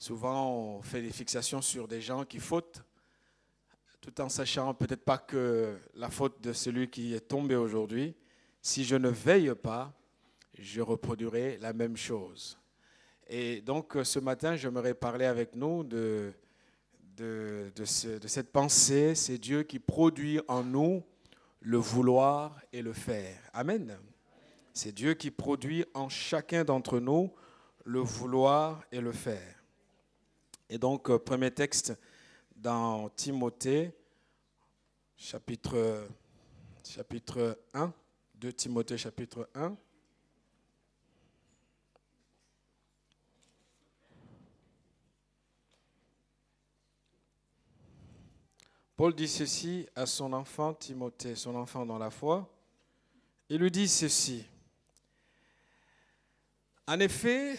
Souvent, on fait des fixations sur des gens qui fautent, tout en sachant peut-être pas que la faute de celui qui est tombé aujourd'hui, si je ne veille pas, je reproduirai la même chose. Et donc, ce matin, j'aimerais parler avec nous de cette pensée. C'est Dieu qui produit en nous le vouloir et le faire. Amen. C'est Dieu qui produit en chacun d'entre nous le vouloir et le faire. Et donc, premier texte dans Timothée, chapitre 1, 2 Timothée chapitre 1. Paul dit ceci à son enfant Timothée, son enfant dans la foi. Il lui dit ceci. En effet,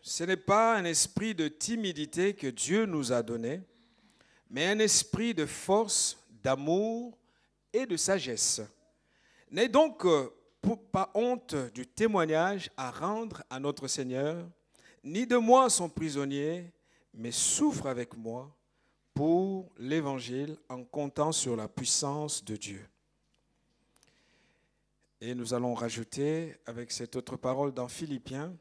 ce n'est pas un esprit de timidité que Dieu nous a donné, mais un esprit de force, d'amour et de sagesse. N'aie donc pas honte du témoignage à rendre à notre Seigneur, ni de moi son prisonnier, mais souffre avec moi pour l'Évangile en comptant sur la puissance de Dieu. Et nous allons rajouter avec cette autre parole dans Philippiens,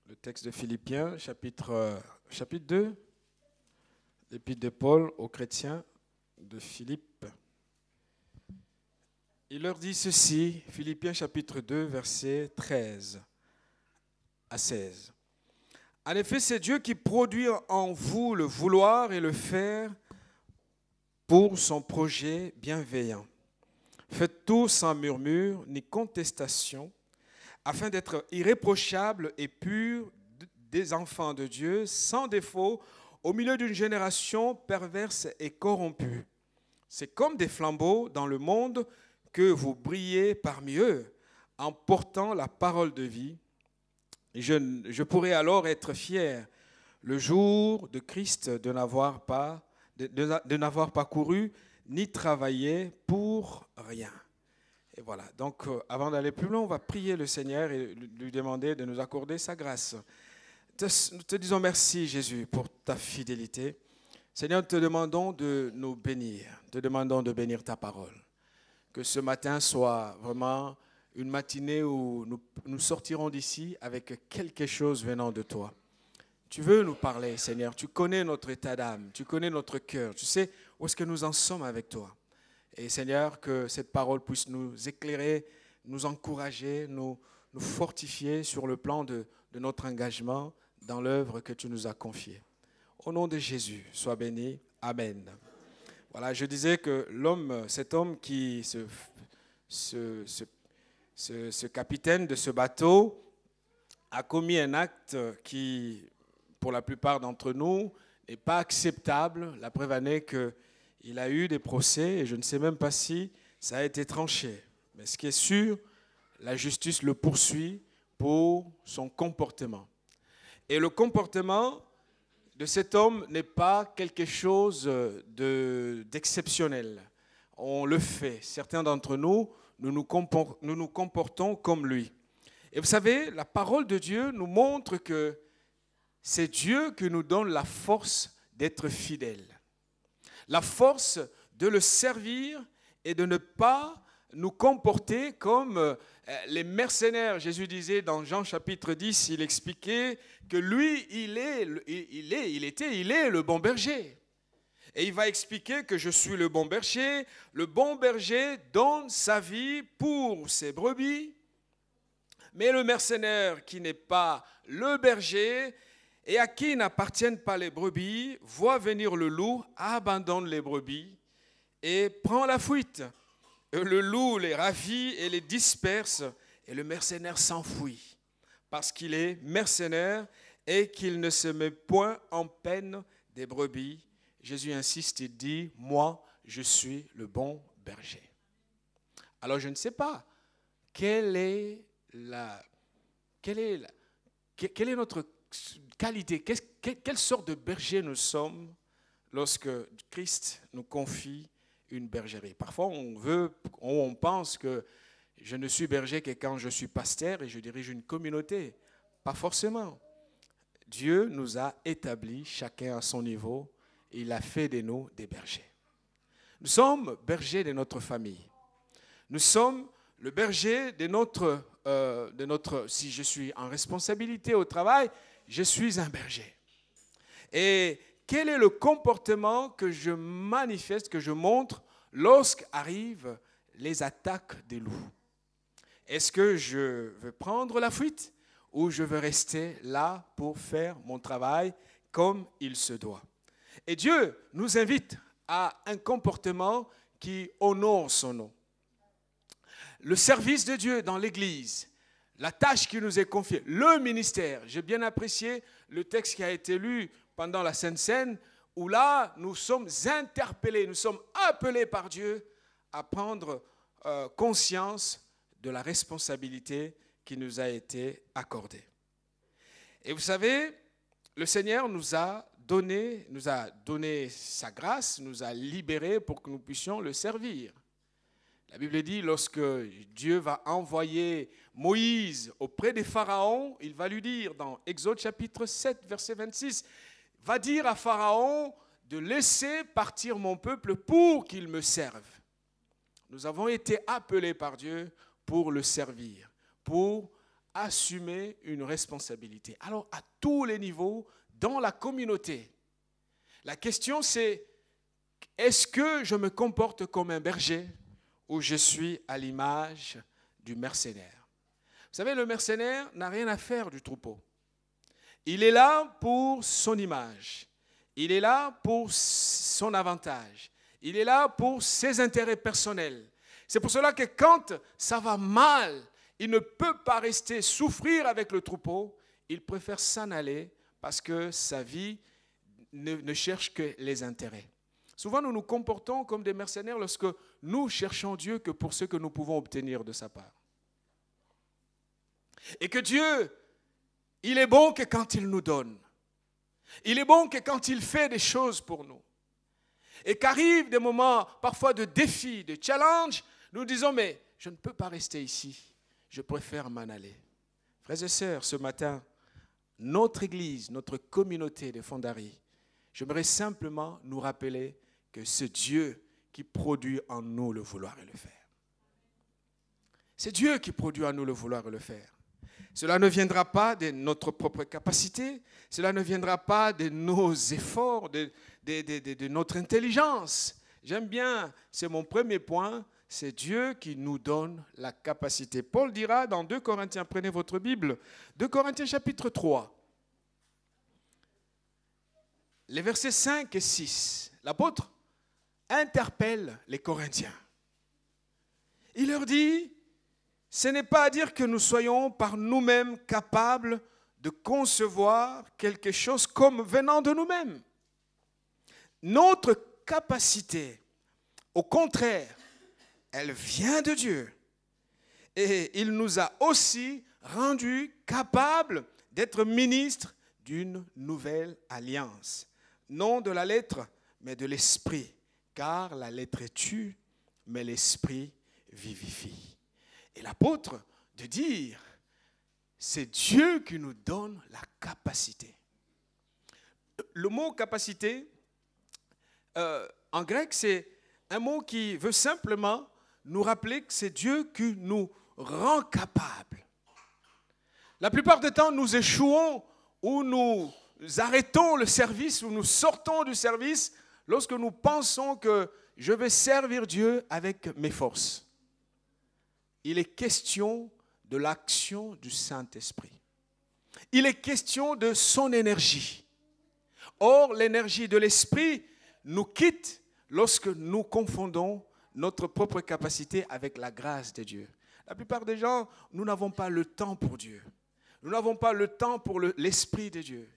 le texte de Philippiens, chapitre 2, l'épître de Paul aux chrétiens de Philippe. Il leur dit ceci, Philippiens chapitre 2, versets 13 à 16. En effet, c'est Dieu qui produit en vous le vouloir et le faire pour son projet bienveillant. Faites tout sans murmure ni contestation, afin d'être irréprochables et purs des enfants de Dieu, sans défaut, au milieu d'une génération perverse et corrompue. C'est comme des flambeaux dans le monde que vous brillez parmi eux, en portant la parole de vie. Je pourrais alors être fier le jour de Christ de n'avoir pas couru ni travaillé pour rien. Et voilà, donc avant d'aller plus loin, on va prier le Seigneur et lui demander de nous accorder sa grâce. Nous te disons merci Jésus pour ta fidélité. Seigneur, nous te demandons de nous bénir, te demandons de bénir ta parole. Que ce matin soit vraiment une matinée où nous sortirons d'ici avec quelque chose venant de toi. Tu veux nous parler, Seigneur. Tu connais notre état d'âme, tu connais notre cœur. Tu sais où est-ce que nous en sommes avec toi. Et Seigneur, que cette parole puisse nous éclairer, nous encourager, nous fortifier sur le plan de notre engagement dans l'œuvre que tu nous as confiée. Au nom de Jésus, sois béni. Amen. Voilà, je disais que cet homme qui ce capitaine de ce bateau a commis un acte qui, pour la plupart d'entre nous, n'est pas acceptable. La preuve en est qu'il a eu des procès et je ne sais même pas si ça a été tranché. Mais ce qui est sûr, la justice le poursuit pour son comportement. Et le comportement de cet homme n'est pas quelque chose d'exceptionnel. On le fait. Certains d'entre nous, nous nous comportons comme lui. Et vous savez, la parole de Dieu nous montre que c'est Dieu qui nous donne la force d'être fidèles. La force de le servir et de ne pas nous comporter comme les mercenaires. Jésus disait dans Jean chapitre 10, il expliquait que lui, il est le bon berger. Et il va expliquer que je suis le bon berger. Le bon berger donne sa vie pour ses brebis. Mais le mercenaire qui n'est pas le berger et à qui n'appartiennent pas les brebis, voit venir le loup, abandonne les brebis et prend la fuite. Et le loup les ravit et les disperse et le mercenaire s'enfuit parce qu'il est mercenaire et qu'il ne se met point en peine des brebis. Jésus insiste et dit, moi, je suis le bon berger. Alors, je ne sais pas quelle est notre qualité, quelle sorte de berger nous sommes lorsque Christ nous confie une bergerie. Parfois, on pense que je ne suis berger que quand je suis pasteur et je dirige une communauté. Pas forcément. Dieu nous a établis, chacun à son niveau, et il a fait de nous des bergers. Nous sommes bergers de notre famille. Nous sommes le berger de notre, si je suis en responsabilité au travail, je suis un berger. Et quel est le comportement que je manifeste, que je montre lorsqu'arrivent les attaques des loups? Est-ce que je veux prendre la fuite ou je veux rester là pour faire mon travail comme il se doit? Et Dieu nous invite à un comportement qui honore son nom. Le service de Dieu dans l'Église, la tâche qui nous est confiée, le ministère. J'ai bien apprécié le texte qui a été lu pendant la Sainte Seine, où là, nous sommes interpellés, nous sommes appelés par Dieu à prendre conscience de la responsabilité qui nous a été accordée. Et vous savez, le Seigneur nous a donné sa grâce, nous a libérés pour que nous puissions le servir. La Bible dit, lorsque Dieu va envoyer Moïse auprès des pharaons, il va lui dire dans Exode chapitre 7, verset 26, va dire à Pharaon de laisser partir mon peuple pour qu'il me serve. Nous avons été appelés par Dieu pour le servir, pour assumer une responsabilité. Alors, à tous les niveaux, dans la communauté, la question c'est, est-ce que je me comporte comme un berger ou je suis à l'image du mercenaire? Vous savez, le mercenaire n'a rien à faire du troupeau. Il est là pour son image. Il est là pour son avantage. Il est là pour ses intérêts personnels. C'est pour cela que quand ça va mal, il ne peut pas rester souffrir avec le troupeau. Il préfère s'en aller parce que sa vie ne cherche que les intérêts. Souvent, nous nous comportons comme des mercenaires lorsque nous cherchons Dieu que pour ce que nous pouvons obtenir de sa part. Et que Dieu, il est bon que quand il nous donne. Il est bon que quand il fait des choses pour nous. Et qu'arrivent des moments parfois de défis, de challenge, nous disons, mais je ne peux pas rester ici. Je préfère m'en aller. Frères et sœurs, ce matin, notre Église, notre communauté de Fondarie, j'aimerais simplement nous rappeler que c'est Dieu qui produit en nous le vouloir et le faire. C'est Dieu qui produit en nous le vouloir et le faire. Cela ne viendra pas de notre propre capacité, cela ne viendra pas de nos efforts, de notre intelligence. J'aime bien, c'est mon premier point, c'est Dieu qui nous donne la capacité. Paul dira dans 2 Corinthiens, prenez votre Bible, 2 Corinthiens chapitre 3, les versets 5 et 6, l'apôtre interpelle les Corinthiens. Il leur dit, ce n'est pas à dire que nous soyons par nous-mêmes capables de concevoir quelque chose comme venant de nous-mêmes. Notre capacité, au contraire, elle vient de Dieu. Et il nous a aussi rendus capables d'être ministres d'une nouvelle alliance. Non de la lettre, mais de l'esprit. Car la lettre tue, mais l'esprit vivifie. Et l'apôtre de dire, c'est Dieu qui nous donne la capacité. Le mot capacité, en grec, c'est un mot qui veut simplement nous rappeler que c'est Dieu qui nous rend capables. La plupart du temps, nous échouons ou nous arrêtons le service ou nous sortons du service lorsque nous pensons que je vais servir Dieu avec mes forces. Il est question de l'action du Saint-Esprit. Il est question de son énergie. Or, l'énergie de l'Esprit nous quitte lorsque nous confondons notre propre capacité avec la grâce de Dieu. La plupart des gens, nous n'avons pas le temps pour Dieu. Nous n'avons pas le temps pour l'Esprit de Dieu.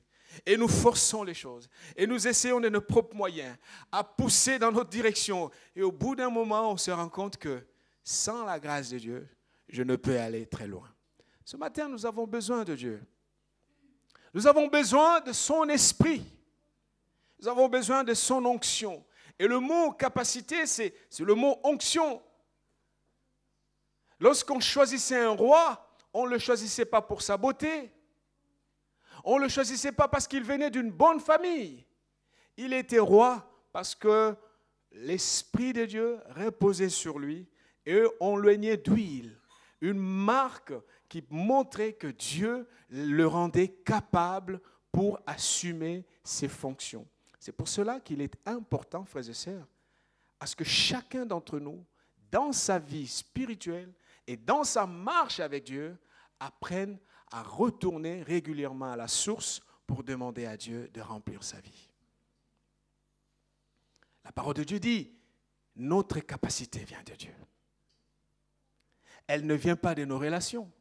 Et nous forçons les choses. Et nous essayons de nos propres moyens à pousser dans notre direction. Et au bout d'un moment, on se rend compte que sans la grâce de Dieu, je ne peux aller très loin. Ce matin, nous avons besoin de Dieu. Nous avons besoin de son esprit. Nous avons besoin de son onction. Et le mot capacité, c'est le mot onction. Lorsqu'on choisissait un roi, on ne le choisissait pas pour sa beauté. On ne le choisissait pas parce qu'il venait d'une bonne famille. Il était roi parce que l'Esprit de Dieu reposait sur lui et on loignait d'huile. Une marque qui montrait que Dieu le rendait capable pour assumer ses fonctions. C'est pour cela qu'il est important, frères et sœurs, à ce que chacun d'entre nous, dans sa vie spirituelle et dans sa marche avec Dieu, apprenne à retourner régulièrement à la source pour demander à Dieu de remplir sa vie. La parole de Dieu dit, notre capacité vient de Dieu. Elle ne vient pas de nos relations.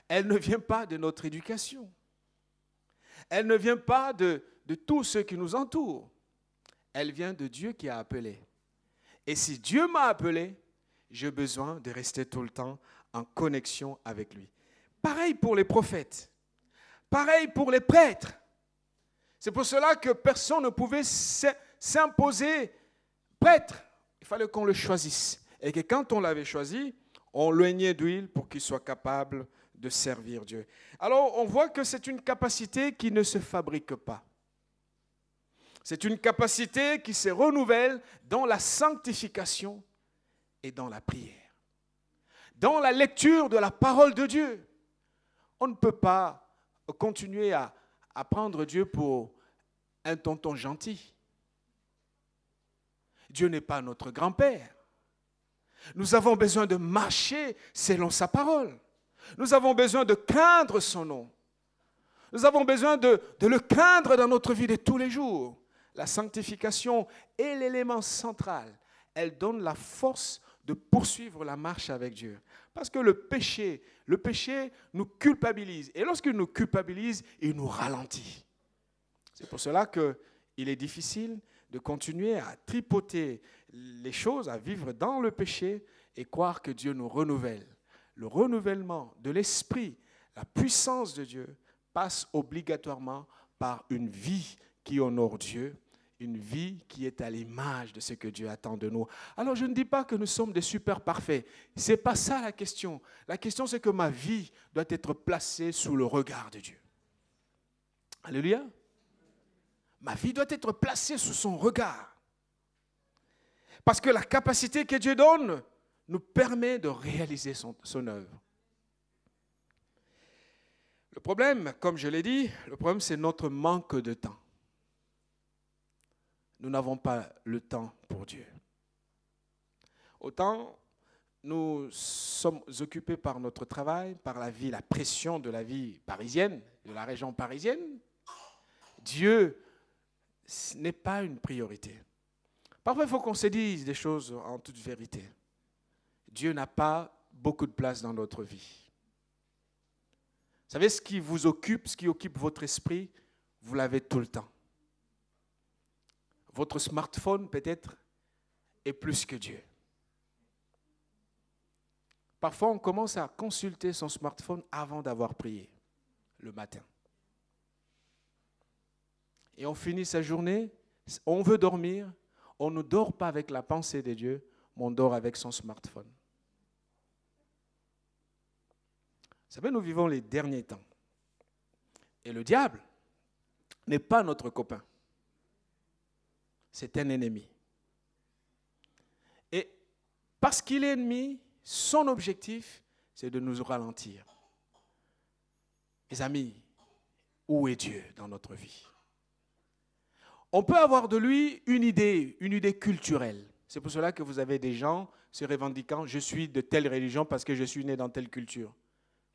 Elle ne vient pas de notre éducation. Elle ne vient pas de tous ceux qui nous entourent. Elle vient de Dieu qui a appelé. Et si Dieu m'a appelé, j'ai besoin de rester tout le temps en connexion avec lui. Pareil pour les prophètes. Pareil pour les prêtres. C'est pour cela que personne ne pouvait s'imposer prêtre. Il fallait qu'on le choisisse. Et que quand on l'avait choisi, on loignait d'huile pour qu'il soit capable de servir Dieu. Alors, on voit que c'est une capacité qui ne se fabrique pas. C'est une capacité qui se renouvelle dans la sanctification et dans la prière. Dans la lecture de la parole de Dieu. On ne peut pas continuer à prendre Dieu pour un tonton gentil. Dieu n'est pas notre grand-père. Nous avons besoin de marcher selon sa parole. Nous avons besoin de craindre son nom. Nous avons besoin de le craindre dans notre vie de tous les jours. La sanctification est l'élément central. Elle donne la force de poursuivre la marche avec Dieu. Parce que le péché nous culpabilise. Et lorsqu'il nous culpabilise, il nous ralentit. C'est pour cela qu'il est difficile de continuer à tripoter les choses, à vivre dans le péché et croire que Dieu nous renouvelle. Le renouvellement de l'esprit, la puissance de Dieu passe obligatoirement par une vie qui honore Dieu, une vie qui est à l'image de ce que Dieu attend de nous. Alors je ne dis pas que nous sommes des super parfaits. Ce n'est pas ça la question. La question c'est que ma vie doit être placée sous le regard de Dieu. Alléluia. Ma vie doit être placée sous son regard. Parce que la capacité que Dieu donne nous permet de réaliser son œuvre. Le problème, comme je l'ai dit, le problème c'est notre manque de temps. Nous n'avons pas le temps pour Dieu. Autant nous sommes occupés par notre travail, par la vie, la pression de la vie parisienne, de la région parisienne, Dieu n'est pas une priorité. Parfois, il faut qu'on se dise des choses en toute vérité. Dieu n'a pas beaucoup de place dans notre vie. Vous savez, ce qui vous occupe, ce qui occupe votre esprit, vous l'avez tout le temps. Votre smartphone, peut-être, est plus que Dieu. Parfois, on commence à consulter son smartphone avant d'avoir prié, le matin. Et on finit sa journée, on veut dormir, on ne dort pas avec la pensée de Dieu, mais on dort avec son smartphone. Vous savez, nous vivons les derniers temps. Et le diable n'est pas notre copain. C'est un ennemi. Et parce qu'il est ennemi, son objectif, c'est de nous ralentir. Mes amis, où est Dieu dans notre vie? On peut avoir de lui une idée culturelle. C'est pour cela que vous avez des gens se revendiquant, je suis de telle religion parce que je suis né dans telle culture.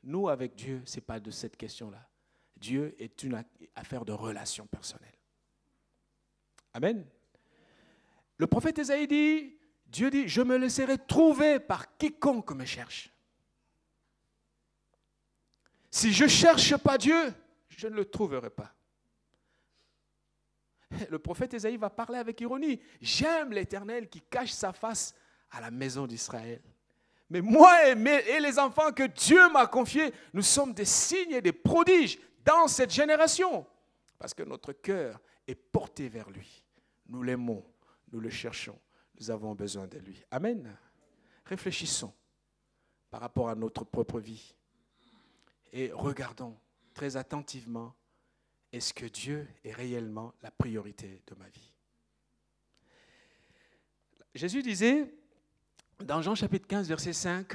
Nous, avec Dieu, ce n'est pas de cette question-là. Dieu est une affaire de relation personnelle. Amen. Le prophète Ésaïe dit, Dieu dit, je me laisserai trouver par quiconque me cherche. Si je ne cherche pas Dieu, je ne le trouverai pas. Le prophète Ésaïe va parler avec ironie. J'aime l'Éternel qui cache sa face à la maison d'Israël. Mais moi et les enfants que Dieu m'a confiés, nous sommes des signes et des prodiges dans cette génération. Parce que notre cœur est porté vers lui. Nous l'aimons, nous le cherchons, nous avons besoin de lui. Amen. Réfléchissons par rapport à notre propre vie et regardons très attentivement, est-ce que Dieu est réellement la priorité de ma vie? Jésus disait, dans Jean chapitre 15, verset 5,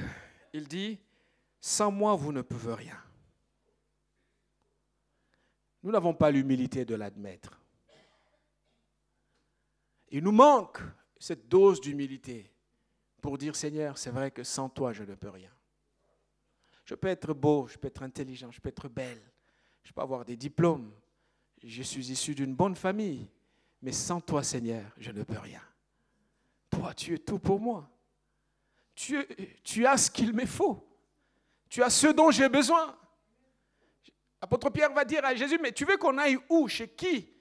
il dit, « Sans moi, vous ne pouvez rien. » Nous n'avons pas l'humilité de l'admettre. Il nous manque cette dose d'humilité pour dire, Seigneur, c'est vrai que sans toi, je ne peux rien. Je peux être beau, je peux être intelligent, je peux être belle, je peux avoir des diplômes, je suis issu d'une bonne famille, mais sans toi, Seigneur, je ne peux rien. Toi, tu es tout pour moi. Tu as ce qu'il me faut. Tu as ce dont j'ai besoin. L'apôtre Pierre va dire à Jésus, mais tu veux qu'on aille où? Chez qui?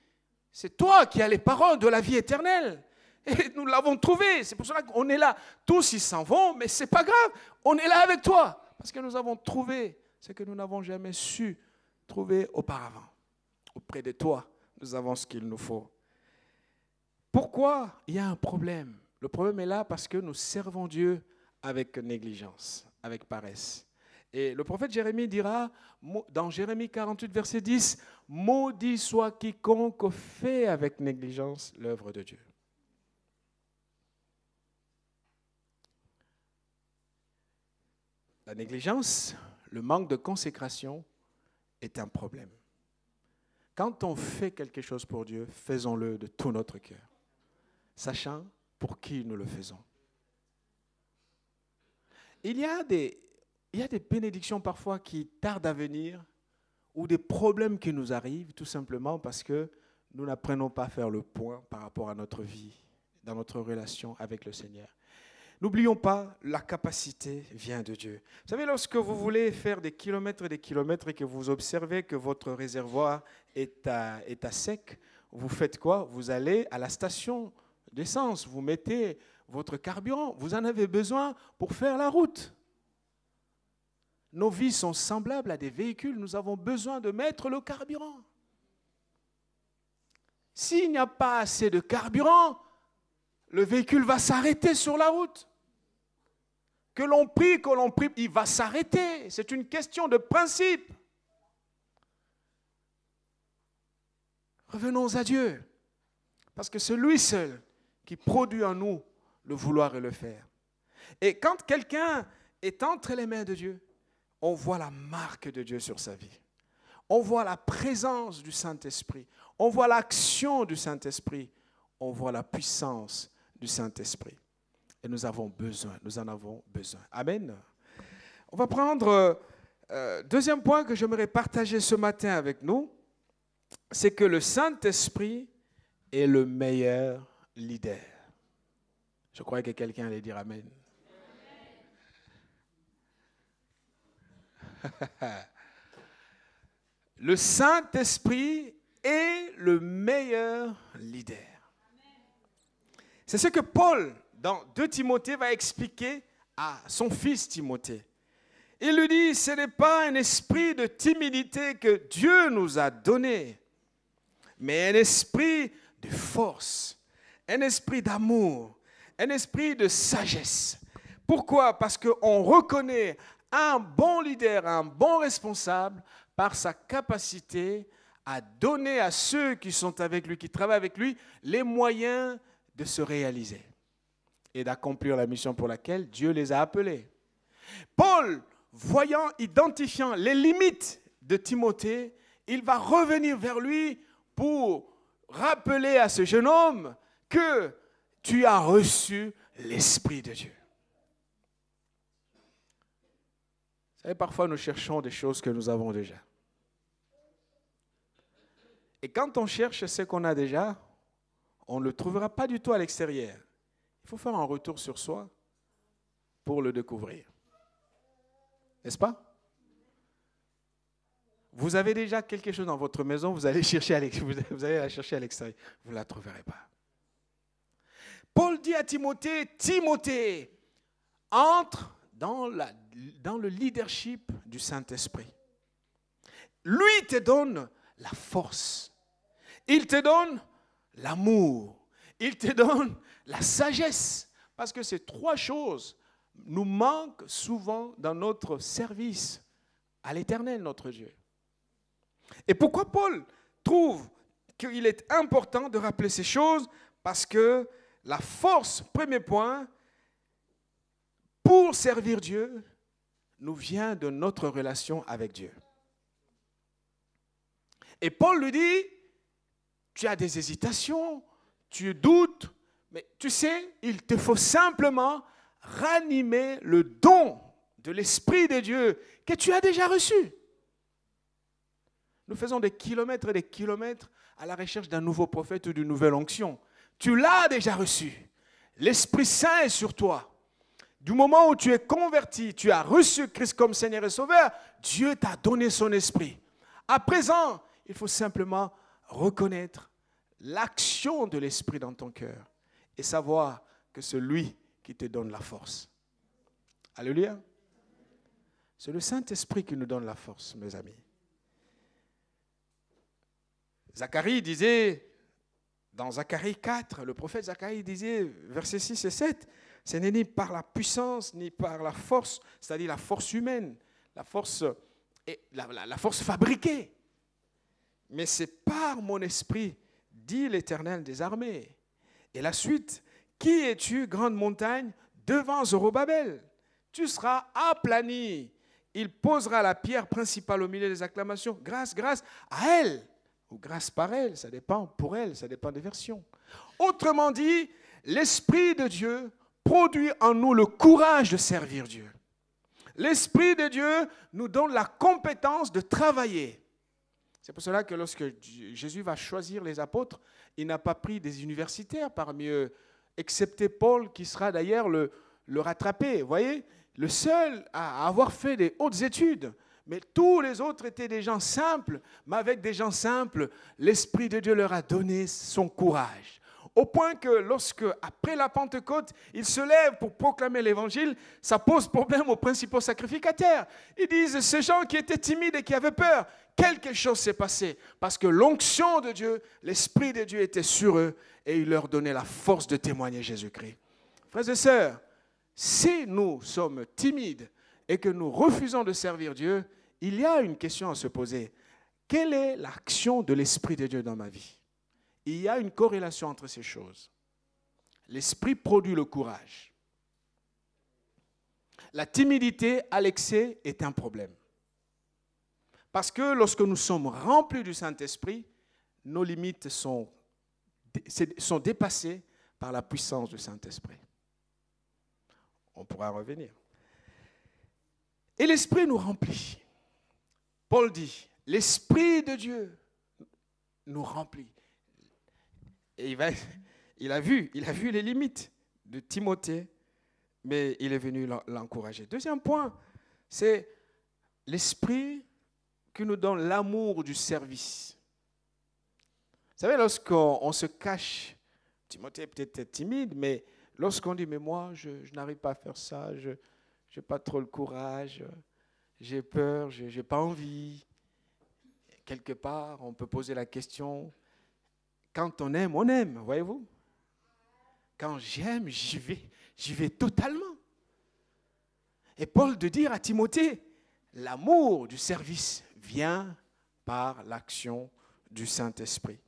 C'est toi qui as les paroles de la vie éternelle. Et nous l'avons trouvé. C'est pour cela qu'on est là. Tous, ils s'en vont, mais ce n'est pas grave. On est là avec toi. Parce que nous avons trouvé ce que nous n'avons jamais su trouver auparavant. Auprès de toi, nous avons ce qu'il nous faut. Pourquoi il y a un problème? Le problème est là parce que nous servons Dieu avec négligence, avec paresse. Et le prophète Jérémie dira, dans Jérémie 48, verset 10, « Maudit soit quiconque fait avec négligence l'œuvre de Dieu. » La négligence, le manque de consécration est un problème. Quand on fait quelque chose pour Dieu, faisons-le de tout notre cœur, sachant pour qui nous le faisons. Il y a des bénédictions parfois qui tardent à venir ou des problèmes qui nous arrivent tout simplement parce que nous n'apprenons pas à faire le point par rapport à notre vie, dans notre relation avec le Seigneur. N'oublions pas, la capacité vient de Dieu. Vous savez, lorsque vous voulez faire des kilomètres et que vous observez que votre réservoir est à sec, vous faites quoi? Vous allez à la station d'essence, vous mettez votre carburant, vous en avez besoin pour faire la route. Nos vies sont semblables à des véhicules, nous avons besoin de mettre le carburant. S'il n'y a pas assez de carburant, le véhicule va s'arrêter sur la route. Que l'on prie, il va s'arrêter. C'est une question de principe. Revenons à Dieu, parce que c'est lui seul qui produit en nous le vouloir et le faire. Et quand quelqu'un est entre les mains de Dieu, on voit la marque de Dieu sur sa vie. On voit la présence du Saint-Esprit. On voit l'action du Saint-Esprit. On voit la puissance du Saint-Esprit. Et nous en avons besoin. Amen. On va prendre deuxième point que j'aimerais partager ce matin avec nous, c'est que le Saint-Esprit est le meilleur leader. Je crois que quelqu'un allait dire Amen. Le Saint-Esprit est le meilleur leader. C'est ce que Paul, dans 2 Timothée, va expliquer à son fils Timothée. Il lui dit, ce n'est pas un esprit de timidité que Dieu nous a donné, mais un esprit de force, un esprit d'amour, un esprit de sagesse. Pourquoi? Parce qu'on reconnaît un bon leader, un bon responsable, par sa capacité à donner à ceux qui sont avec lui, qui travaillent avec lui, les moyens de se réaliser et d'accomplir la mission pour laquelle Dieu les a appelés. Paul, identifiant les limites de Timothée, il va revenir vers lui pour rappeler à ce jeune homme que tu as reçu l'Esprit de Dieu. Vous savez, parfois nous cherchons des choses que nous avons déjà. Et quand on cherche ce qu'on a déjà, on ne le trouvera pas du tout à l'extérieur. Il faut faire un retour sur soi pour le découvrir. N'est-ce pas? Vous avez déjà quelque chose dans votre maison, vous allez la chercher à l'extérieur. Vous ne la trouverez pas. Paul dit à Timothée, Timothée, entre dans le leadership du Saint-Esprit. Lui te donne la force. Il te donne l'amour. Il te donne la sagesse. Parce que ces 3 choses nous manquent souvent dans notre service à l'Éternel, notre Dieu. Et pourquoi Paul trouve qu'il est important de rappeler ces choses? Parce que la force, premier point, pour servir Dieu, nous vient de notre relation avec Dieu. Et Paul lui dit, tu as des hésitations, tu doutes, mais tu sais, il te faut simplement ranimer le don de l'Esprit de Dieu que tu as déjà reçu. Nous faisons des kilomètres et des kilomètres à la recherche d'un nouveau prophète ou d'une nouvelle onction. Tu l'as déjà reçu. L'Esprit Saint est sur toi. Du moment où tu es converti, tu as reçu Christ comme Seigneur et Sauveur, Dieu t'a donné son Esprit. À présent, il faut simplement reconnaître l'action de l'Esprit dans ton cœur et savoir que c'est lui qui te donne la force. Alléluia. C'est le Saint-Esprit qui nous donne la force, mes amis. Zacharie disait, dans Zacharie 4, le prophète Zacharie disait, versets 6 et 7, ce n'est ni par la puissance, ni par la force, c'est-à-dire la force humaine, la force fabriquée. Mais c'est par mon esprit, dit l'Éternel des armées. Et la suite, qui es-tu, grande montagne, devant Zorobabel? Tu seras aplani. Il posera la pierre principale au milieu des acclamations. Grâce, grâce à elle. Ou grâce par elle, ça dépend pour elle, ça dépend des versions. Autrement dit, l'Esprit de Dieu produit en nous le courage de servir Dieu. L'Esprit de Dieu nous donne la compétence de travailler. C'est pour cela que lorsque Jésus va choisir les apôtres, il n'a pas pris des universitaires parmi eux, excepté Paul, qui sera d'ailleurs le rattrapé. Vous voyez, le seul à avoir fait des hautes études. Mais tous les autres étaient des gens simples. Mais avec des gens simples, l'Esprit de Dieu leur a donné son courage. Au point que lorsque, après la Pentecôte, ils se lèvent pour proclamer l'Évangile, ça pose problème aux principaux sacrificataires. Ils disent, ces gens qui étaient timides et qui avaient peur, quelque chose s'est passé. Parce que l'onction de Dieu, l'Esprit de Dieu était sur eux et il leur donnait la force de témoigner Jésus-Christ. Frères et sœurs, si nous sommes timides et que nous refusons de servir Dieu, il y a une question à se poser. Quelle est l'action de l'Esprit de Dieu dans ma vie? Il y a une corrélation entre ces choses. L'Esprit produit le courage. La timidité à l'excès est un problème. Parce que lorsque nous sommes remplis du Saint-Esprit, nos limites sont dépassées par la puissance du Saint-Esprit. On pourra revenir. Et l'Esprit nous remplit. Paul dit, l'Esprit de Dieu nous remplit. Et il a vu les limites de Timothée, mais il est venu l'encourager. Deuxième point, c'est l'Esprit qui nous donne l'amour du service. Vous savez, lorsqu'on se cache, Timothée est peut-être timide, mais lorsqu'on dit, mais moi, je n'arrive pas à faire ça, je n'ai pas trop le courage, j'ai peur, je n'ai pas envie. Quelque part, on peut poser la question, quand on aime, voyez-vous. Quand j'aime, j'y vais totalement. Et Paul de dire à Timothée, l'amour du service vient par l'action du Saint-Esprit.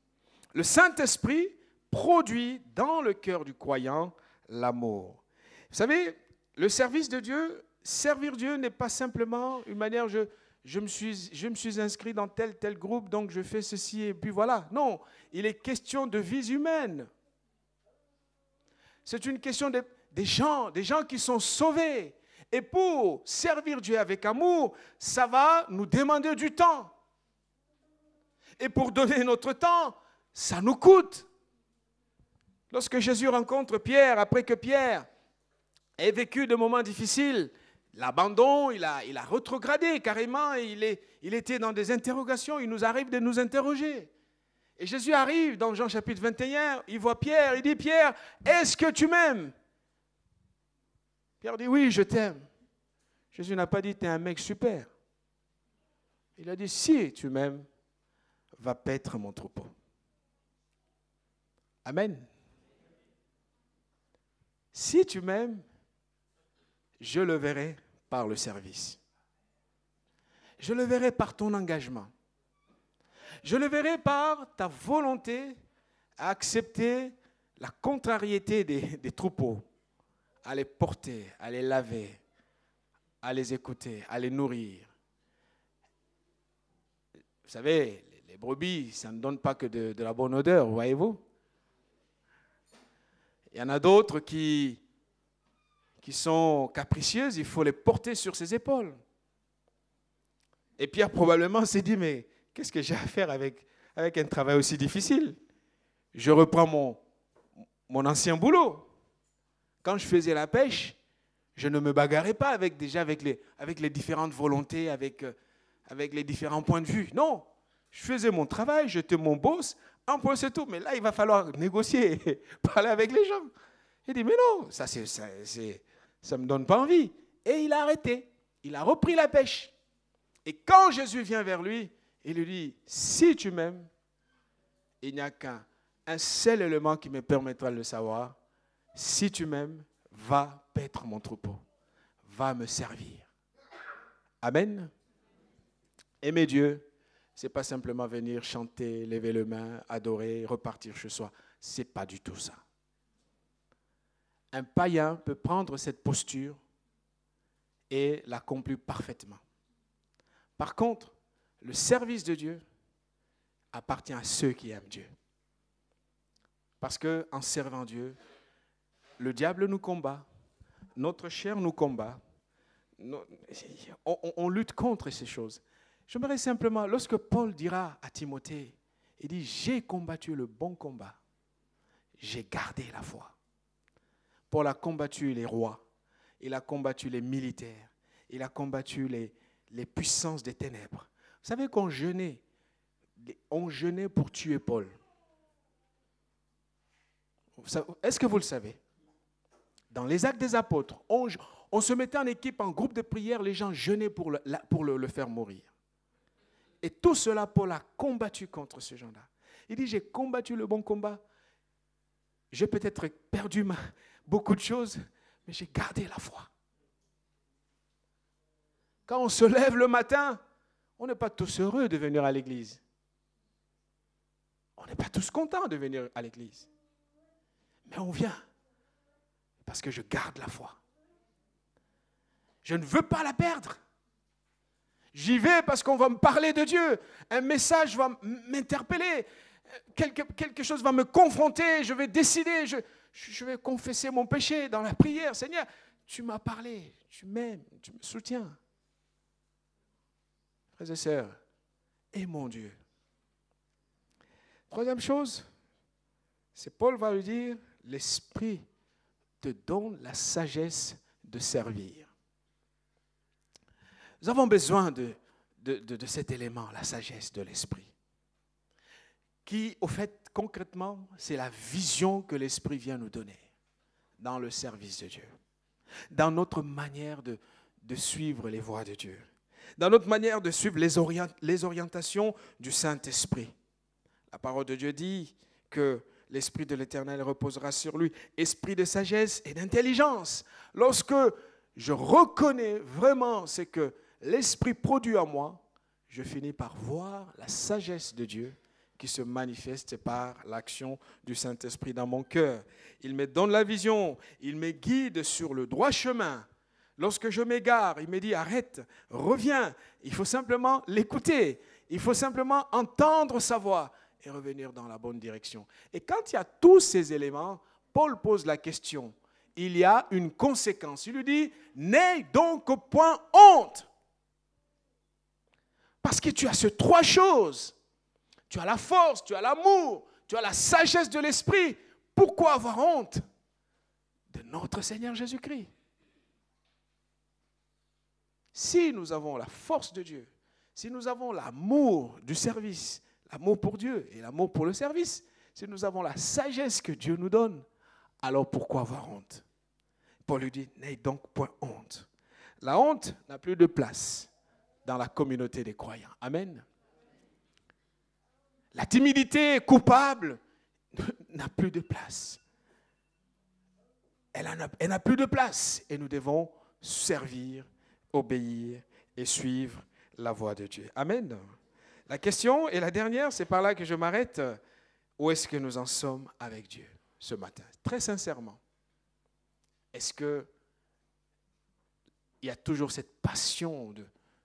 Le Saint-Esprit produit dans le cœur du croyant l'amour. Vous savez, le service de Dieu, servir Dieu n'est pas simplement une manière, je me suis inscrit dans tel groupe, donc je fais ceci et puis voilà. Non, il est question de vie humaine. C'est une question des gens qui sont sauvés. Et pour servir Dieu avec amour, ça va nous demander du temps. Et pour donner notre temps, ça nous coûte. Lorsque Jésus rencontre Pierre, après que Pierre ait vécu de moments difficiles, l'abandon, il a rétrogradé carrément, et il était dans des interrogations, il nous arrive de nous interroger. Et Jésus arrive dans Jean chapitre 21, il voit Pierre, il dit, Pierre, est-ce que tu m'aimes? Pierre dit, oui, je t'aime. Jésus n'a pas dit, tu es un mec super. Il a dit, si tu m'aimes, va paître mon troupeau. Amen. Si tu m'aimes, je le verrai par le service. Je le verrai par ton engagement. Je le verrai par ta volonté à accepter la contrariété des troupeaux, à les porter, à les laver, à les écouter, à les nourrir. Vous savez, les brebis, ça ne donne pas que de la bonne odeur, voyez-vous. Il y en a d'autres qui sont capricieuses, il faut les porter sur ses épaules. Et Pierre probablement s'est dit, mais qu'est-ce que j'ai à faire avec un travail aussi difficile? Je reprends mon ancien boulot. Quand je faisais la pêche, je ne me bagarrais pas avec les différentes volontés, avec les différents points de vue. Non, je faisais mon travail, j'étais mon boss, un point c'est tout. Mais là, il va falloir négocier, parler avec les gens. Il dit, mais non, ça ne me donne pas envie. Et il a arrêté, il a repris la pêche. Et quand Jésus vient vers lui, il lui dit, si tu m'aimes, il n'y a qu'un seul élément qui me permettra de le savoir. Si tu m'aimes, va paître mon troupeau, va me servir. Amen. Aimer Dieu, ce n'est pas simplement venir chanter, lever les mains, adorer, repartir chez soi. Ce n'est pas du tout ça. Un païen peut prendre cette posture et l'accomplir parfaitement. Par contre, le service de Dieu appartient à ceux qui aiment Dieu. Parce qu'en servant Dieu, le diable nous combat, notre chair nous combat, on lutte contre ces choses. J'aimerais simplement, lorsque Paul dira à Timothée, il dit, j'ai combattu le bon combat, j'ai gardé la foi. Paul a combattu les rois, il a combattu les militaires, il a combattu les puissances des ténèbres. Vous savez qu'on jeûnait, pour tuer Paul. Est-ce que vous le savez? Dans les Actes des Apôtres, on se mettait en équipe, en groupe de prière, les gens jeûnaient pour le faire mourir. Et tout cela, Paul a combattu contre ce genre-là. Il dit, j'ai combattu le bon combat. J'ai peut-être perdu beaucoup de choses, mais j'ai gardé la foi. Quand on se lève le matin, on n'est pas tous heureux de venir à l'église. On n'est pas tous contents de venir à l'église. Mais on vient parce que je garde la foi. Je ne veux pas la perdre. J'y vais parce qu'on va me parler de Dieu. Un message va m'interpeller. Quelque chose va me confronter. Je vais décider. Je vais confesser mon péché dans la prière. Seigneur, tu m'as parlé. Tu m'aimes. Tu me soutiens. Frères et sœurs, aimons Dieu. Troisième chose, c'est Paul va lui dire, l'Esprit te donne la sagesse de servir. Nous avons besoin de cet élément, la sagesse de l'Esprit, qui, au fait, concrètement, c'est la vision que l'Esprit vient nous donner dans le service de Dieu, dans notre manière de suivre les voies de Dieu, dans notre manière de suivre les orientations du Saint-Esprit. La parole de Dieu dit que l'Esprit de l'Éternel reposera sur lui, esprit de sagesse et d'intelligence. Lorsque je reconnais vraiment ce que l'Esprit produit en moi, je finis par voir la sagesse de Dieu qui se manifeste par l'action du Saint-Esprit dans mon cœur. Il me donne la vision, il me guide sur le droit chemin. Lorsque je m'égare, il me dit arrête, reviens. Il faut simplement l'écouter, il faut simplement entendre sa voix et revenir dans la bonne direction. Et quand il y a tous ces éléments, Paul pose la question. Il y a une conséquence. Il lui dit, n'aie donc point honte. Parce que tu as ces trois choses. Tu as la force, tu as l'amour, tu as la sagesse de l'esprit. Pourquoi avoir honte de notre Seigneur Jésus-Christ? Si nous avons la force de Dieu, si nous avons l'amour du service, l'amour pour Dieu et l'amour pour le service, si nous avons la sagesse que Dieu nous donne, alors pourquoi avoir honte? Paul lui dit, n'aie donc point honte. La honte n'a plus de place dans la communauté des croyants. Amen. La timidité coupable n'a plus de place. Elle n'a plus de place et nous devons servir, obéir et suivre la voie de Dieu. Amen. La question, et la dernière, c'est par là que je m'arrête. Où est-ce que nous en sommes avec Dieu ce matin? Très sincèrement. Est-ce qu'il y a toujours cette passion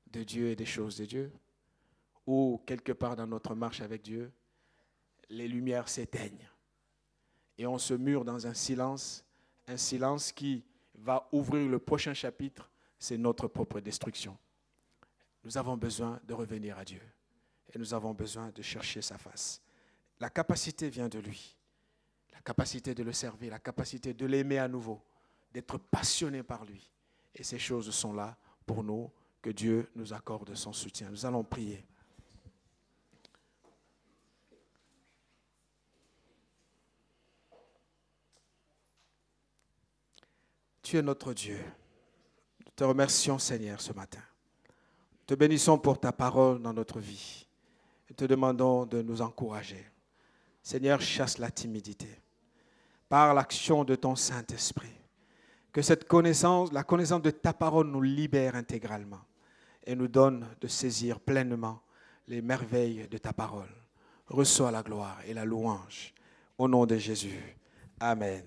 de Dieu et des choses de Dieu? Ou quelque part dans notre marche avec Dieu, les lumières s'éteignent et on se mure dans un silence qui va ouvrir le prochain chapitre, c'est notre propre destruction. Nous avons besoin de revenir à Dieu et nous avons besoin de chercher sa face. La capacité vient de lui, la capacité de le servir, la capacité de l'aimer à nouveau, d'être passionné par lui. Et ces choses sont là pour nous, que Dieu nous accorde son soutien. Nous allons prier. Tu es notre Dieu. Nous te remercions, Seigneur, ce matin. Nous te bénissons pour ta parole dans notre vie. Nous te demandons de nous encourager. Seigneur, chasse la timidité par l'action de ton Saint-Esprit. Que cette connaissance, la connaissance de ta parole nous libère intégralement et nous donne de saisir pleinement les merveilles de ta parole. Reçois la gloire et la louange. Au nom de Jésus. Amen.